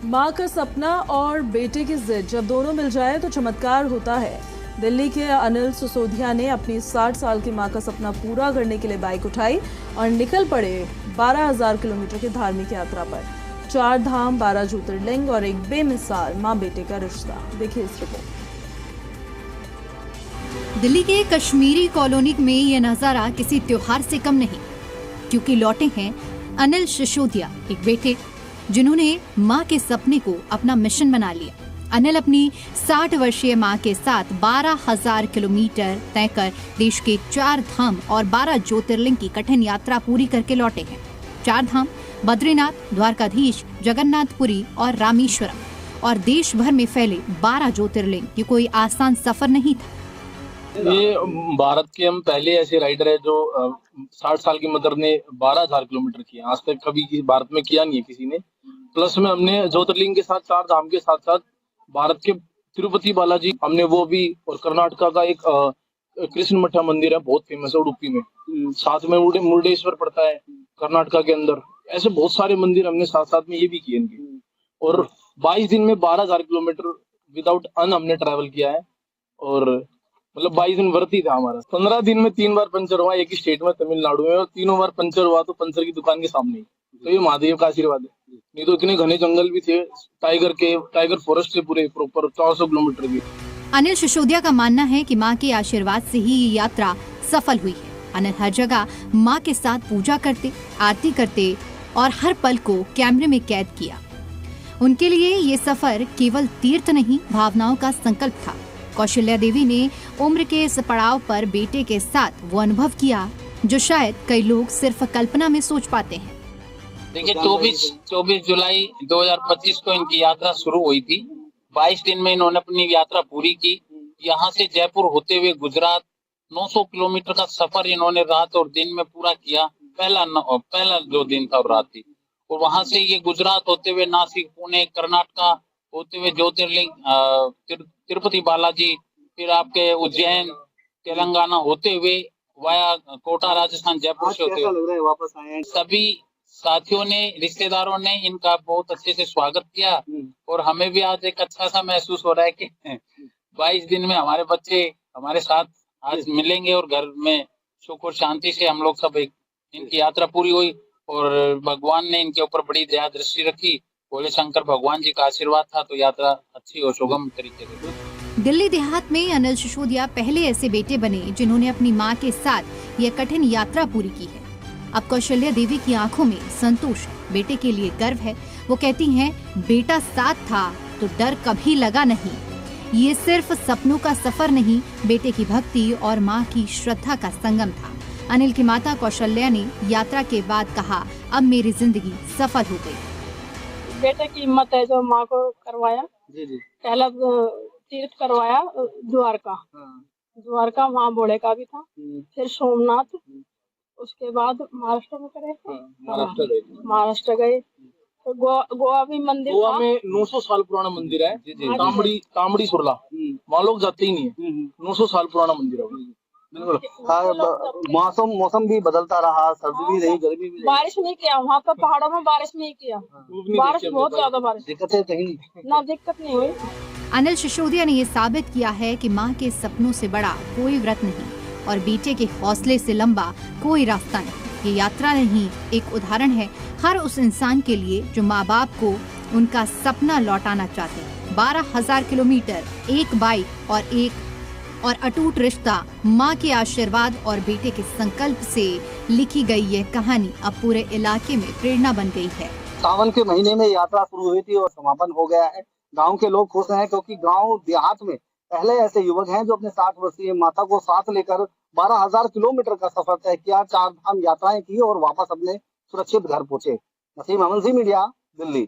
मां का सपना और बेटे की जिद जब दोनों मिल जाए तो चमत्कार होता है। दिल्ली के अनिल सिसोदिया ने अपनी 60 साल की मां का सपना पूरा करने के लिए बाइक उठाई और निकल पड़े 12,000 किलोमीटर की धार्मिक यात्रा पर। 4 धाम, 12 ज्योतिर्लिंग और एक बेमिसाल मां बेटे का रिश्ता। देखिए इस रिपोर्ट। दिल्ली के कश्मीरी कॉलोनी में ये नजारा किसी त्योहार से कम नहीं, क्योंकि लौटे हैं अनिल सिसोदिया, एक बेटे जिन्होंने मां के सपने को अपना मिशन बना लिया। अनिल अपनी 60 वर्षीय मां के साथ 12,000 किलोमीटर तय कर देश के 4 धाम और 12 ज्योतिर्लिंग की कठिन यात्रा पूरी करके लौटे हैं। 4 धाम बद्रीनाथ, द्वारकाधीश, जगन्नाथपुरी और रामेश्वरम और देश भर में फैले 12 ज्योतिर्लिंग ये कोई आसान सफर नहीं था। ये भारत के हम पहले ऐसे राइडर है जो 60 साल की मदर ने 12,000 किलोमीटर किया। आज तक कभी भारत में किया नहीं है किसी ने। प्लस में हमने ज्योतिर्लिंग के साथ 4 धाम के साथ साथ भारत के तिरुपति बालाजी हमने वो भी, और कर्नाटका का एक कृष्ण मठा मंदिर है, बहुत फेमस है उडुपी में। साथ में मुरुडेश्वर पड़ता है कर्नाटका के अंदर। ऐसे बहुत सारे मंदिर हमने साथ साथ में ये भी किए इनके। और 22 दिन में 12,000 किलोमीटर विदाउट अन हमने ट्रैवल किया है। और मतलब 22 दिन व्रत ही था हमारा। 15 दिन में 3 बार पंचर हुआ, एक ही स्टेट में तमिलनाडु में, और तीनों बार पंचर हुआ तो पंचर की दुकान के सामने ही। तो ये महादेव का आशीर्वाद है। नहीं तो इतने घने जंगल भी थे, टाइगर फॉरेस्ट थे पूरे प्रॉपर 400 किलोमीटर की। अनिल सिसोदिया का मानना है कि मां के आशीर्वाद से ही ये यात्रा सफल हुई है। अनिल हर जगह मां के साथ पूजा करते, आरती करते और हर पल को कैमरे में कैद किया। उनके लिए ये सफर केवल तीर्थ नहीं, भावनाओं का संकल्प था। कौशल्या देवी ने उम्र के इस पड़ाव पर बेटे के साथ वो अनुभव किया जो शायद कई लोग सिर्फ कल्पना में सोच पाते हैं। देखिए 24 जुलाई 2025 को इनकी यात्रा शुरू हुई थी। 22 दिन में इन्होंने अपनी यात्रा पूरी की। यहाँ से जयपुर होते हुए गुजरात 900 किलोमीटर का सफर इन्होंने रात और दिन में पूरा किया। पहला जो दिन था और रात थी। और वहां से ये गुजरात होते हुए नासिक, पुणे, कर्नाटका होते हुए ज्योतिर्लिंग तिरुपति बालाजी, फिर आपके उज्जैन, तेलंगाना होते हुए वाया कोटा राजस्थान, जयपुर से होते हुए वापस आए। सभी साथियों ने, रिश्तेदारों ने इनका बहुत अच्छे से स्वागत किया। और हमें भी आज एक अच्छा सा महसूस हो रहा है कि 22 दिन में हमारे बच्चे हमारे साथ आज मिलेंगे और घर में सुख और शांति से हम लोग सब इनकी यात्रा पूरी हुई। और भगवान ने इनके ऊपर बड़ी दया दृष्टि रखी। भोले शंकर भगवान जी का आशीर्वाद था तो यात्रा अच्छी और सुगम तरीके से। दिल्ली देहात में अनिल सिसोदिया पहले ऐसे बेटे बने जिन्होंने अपनी मां के साथ यह कठिन यात्रा पूरी की है। अब कौशल्या देवी की आंखों में संतोष है, बेटे के लिए गर्व है। वो कहती हैं, बेटा साथ था तो डर कभी लगा नहीं। ये सिर्फ सपनों का सफर नहीं, बेटे की भक्ति और मां की श्रद्धा का संगम था। अनिल की माता कौशल्या ने यात्रा के बाद कहा, अब मेरी जिंदगी सफल हो गई। बेटे की हिम्मत है जो माँ को करवाया। जी। पहला तीर्थ करवाया द्वारका वहाँ भोले का भी था। फिर सोमनाथ, उसके बाद महाराष्ट्र में करे थे। महाराष्ट्र गए तो गोवा भी मंदिर, गोवा में 900 साल पुराना मंदिर है। तामड़ी सुरला, वहाँ लोग जाते ही नहीं है। 900 साल पुराना मंदिर है। मौसम भी बदलता रहा, सर्दी भी रही, गर्मी भी रही। बारिश नहीं किया वहाँ पर, पहाड़ों में बारिश नहीं किया। बारिश बहुत ज्यादा बारिश, दिक्कतें कहीं ना दिक्कत नहीं हुई। अनिल सिसोदिया ने ये साबित किया है कि मां के सपनों से बड़ा कोई व्रत नहीं और बेटे के हौसले से लंबा कोई रास्ता नहीं। ये यात्रा नहीं, एक उदाहरण है हर उस इंसान के लिए जो माँ बाप को उनका सपना लौटाना चाहते हैं। 12,000 किलोमीटर, एक बाइक और अटूट रिश्ता, माँ के आशीर्वाद और बेटे के संकल्प से लिखी गई यह कहानी अब पूरे इलाके में प्रेरणा बन गई है। सावन के महीने में यात्रा शुरू हुई थी और समापन हो गया है। गांव के लोग खुश हैं क्योंकि गांव देहात में पहले ऐसे युवक हैं जो अपने 60 वर्षीय माता को साथ लेकर 12,000 किलोमीटर का सफर तय किया, 4 धाम यात्राएं की और वापस अपने सुरक्षित घर पहुंचे। नसीम अमन सी मीडिया, दिल्ली।